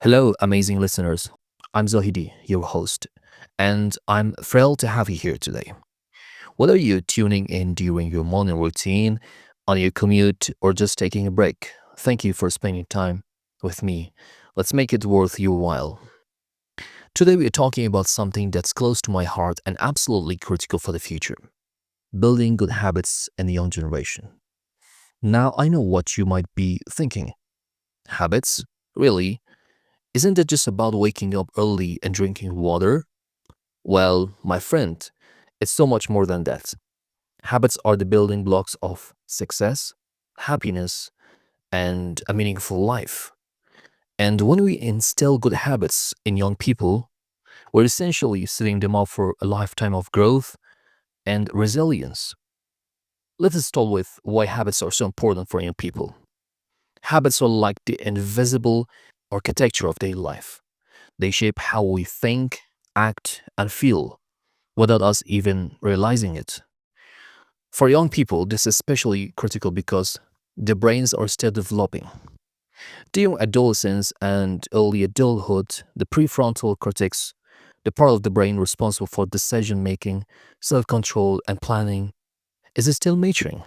Hello, amazing listeners. I'm Zahedi, your host, and I'm thrilled to have you here today. Whether you're tuning in during your morning routine, on your commute, or just taking a break, thank you for spending time with me. Let's make it worth your while. Today, we're talking about something that's close to my heart and absolutely critical for the future: building good habits in the young generation. Now, I know what you might be thinking. Habits? Really? Isn't it just about waking up early and drinking water? Well, my friend, it's so much more than that. Habits are the building blocks of success, happiness, and a meaningful life. And when we instill good habits in young people, we're essentially setting them up for a lifetime of growth and resilience. Let us start with why habits are so important for young people. Habits are like the invisible architecture of daily life. They shape how we think, act, and feel without us even realizing it. For young people, this is especially critical because their brains are still developing. During adolescence and early adulthood, the prefrontal cortex, the part of the brain responsible for decision making, self control, and planning, is still maturing.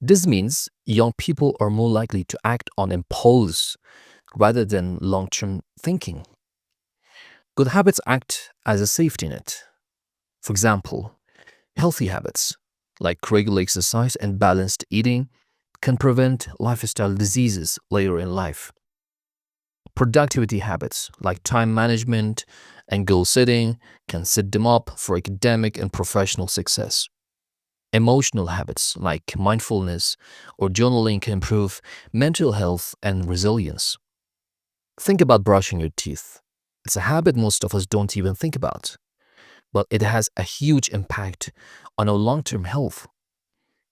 This means young people are more likely to act on impulse rather than long term thinking. Good habits act as a safety net. For example, healthy habits like regular exercise and balanced eating can prevent lifestyle diseases later in life. Productivity habits like time management and goal setting can set them up for academic and professional success. Emotional habits like mindfulness or journaling can improve mental health and resilience. Think about brushing your teeth. It's a habit most of us don't even think about, but it has a huge impact on our long term health.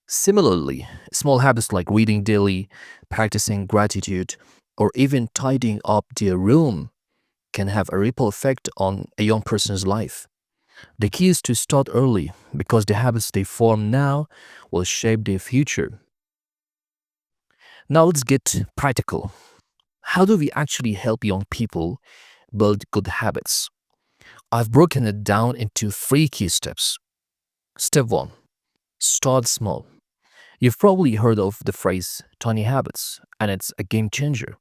Similarly, small habits like reading daily, practicing gratitude, or even tidying up their room can have a ripple effect on a young person's life. The key is to start early because the habits they form now will shape their future. Now let's get practical. How do we actually help young people build good habits? I've broken it down into three key steps. Step 1: start small. You've probably heard of the phrase tiny habits, and it's a game changer.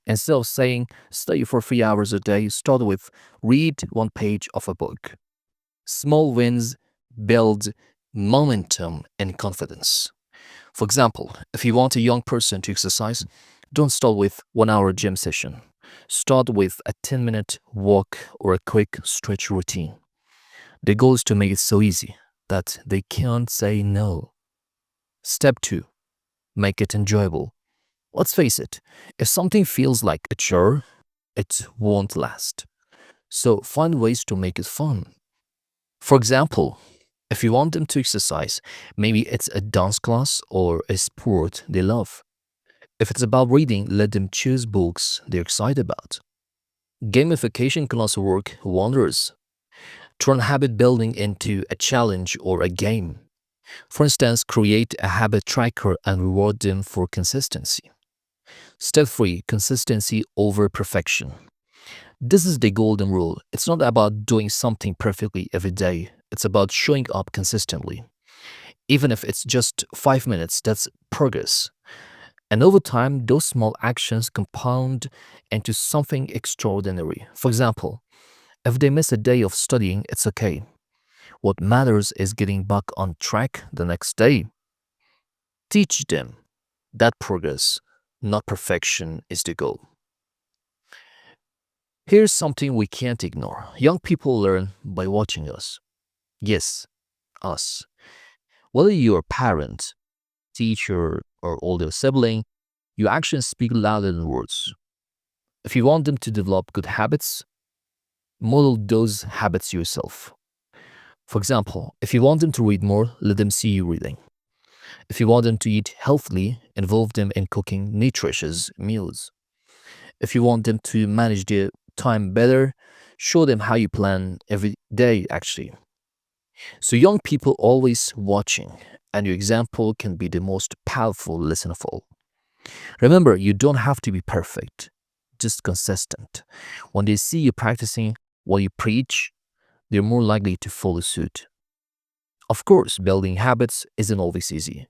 Instead of saying study for 3 hours a day, start with read one page of a book. Small wins build momentum and confidence. For example, if you want a young person to exercise, don't start with 1 hour gym session. Start with a 10-minute walk or a quick stretch routine. The goal is to make it so easy that they can't say no. Step 2: make it enjoyable. Let's face it, if something feels like a chore, it won't last. So find ways to make it fun. For example, if you want them to exercise, maybe it's a dance class or a sport they love. If it's about reading, let them choose books they're excited about. Gamification can also work wonders. Turn habit building into a challenge or a game. For instance, create a habit tracker and reward them for consistency. Step 3: consistency over perfection. This is the golden rule. It's not about doing something perfectly every day, it's about showing up consistently. Even if it's just 5 minutes, that's progress. And over time, those small actions compound into something extraordinary. For example, if they miss a day of studying, it's okay. What matters is getting back on track the next day. Teach them that progress, not perfection, is the goal. Here's something we can't ignore: young people learn by watching us. Yes, us. Whether you're a parent, teacher, or older sibling, your actions speak louder than words. If you want them to develop good habits, model those habits yourself. For example, if you want them to read more, let them see you reading. If you want them to eat healthily, involve them in cooking nutritious meals. If you want them to manage their time better, show them how you plan every day actually. So young people always watching, and your example can be the most powerful lesson of all. Remember, you don't have to be perfect, just consistent. When they see you practicing what you preach, they're more likely to follow suit. Of course, building habits isn't always easy.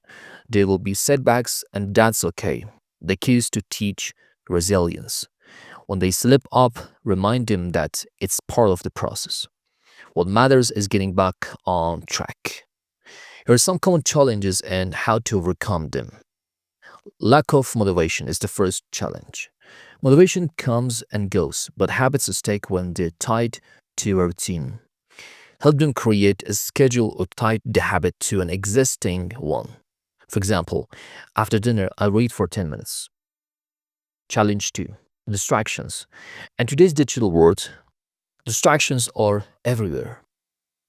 There will be setbacks, and that's okay. The key is to teach resilience. When they slip up, remind them that it's part of the process. What matters is getting back on track. Here are some common challenges and how to overcome them. Lack of motivation is the first challenge. Motivation comes and goes, but habits stick when they're tied to a routine. Help them create a schedule or tie the habit to an existing one. For example, after dinner, I read for 10 minutes. Challenge 2. Distractions. And today's digital world, distractions are everywhere.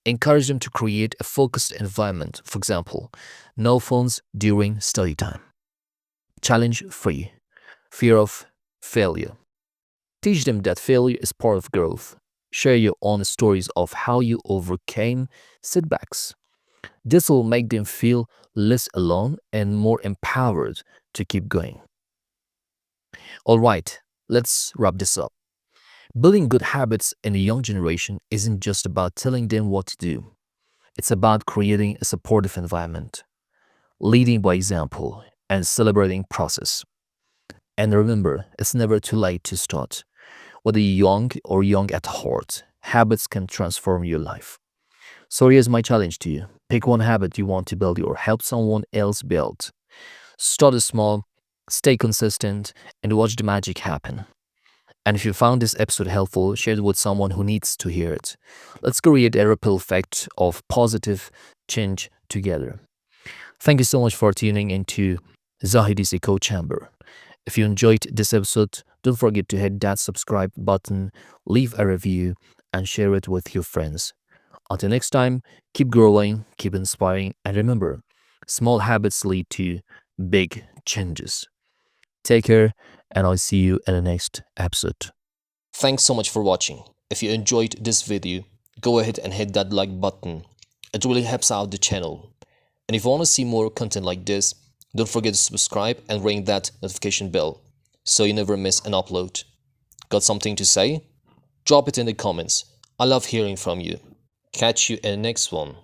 Encourage them to create a focused environment. For example, no phones during study time. Challenge 3. Fear of failure. Teach them that failure is part of growth. Share your own stories of how you overcame setbacks. This will make them feel less alone and more empowered to keep going. All right, let's wrap this up. Building good habits in the young generation isn't just about telling them what to do. It's about creating a supportive environment, leading by example, and celebrating process. And remember, it's never too late to start. Whether you're young or young at heart, habits can transform your life. So here's my challenge to you. Pick one habit you want to build or help someone else build. Start small, stay consistent, and watch the magic happen. And if you found this episode helpful, share it with someone who needs to hear it. Let's create a ripple effect of positive change together. Thank you so much for tuning into Zahedi's Echo Chamber. If you enjoyed this episode, don't forget to hit that subscribe button, leave a review, and share it with your friends. Until next time, keep growing, keep inspiring, and remember, small habits lead to big changes. Take care, and I'll see you in the next episode. Thanks so much for watching. If you enjoyed this video, go ahead and hit that like button. It really helps out the channel. And if you want to see more content like this, don't forget to subscribe and ring that notification bell so you never miss an upload. Got something to say? Drop it in the comments. I love hearing from you. Catch you in the next one.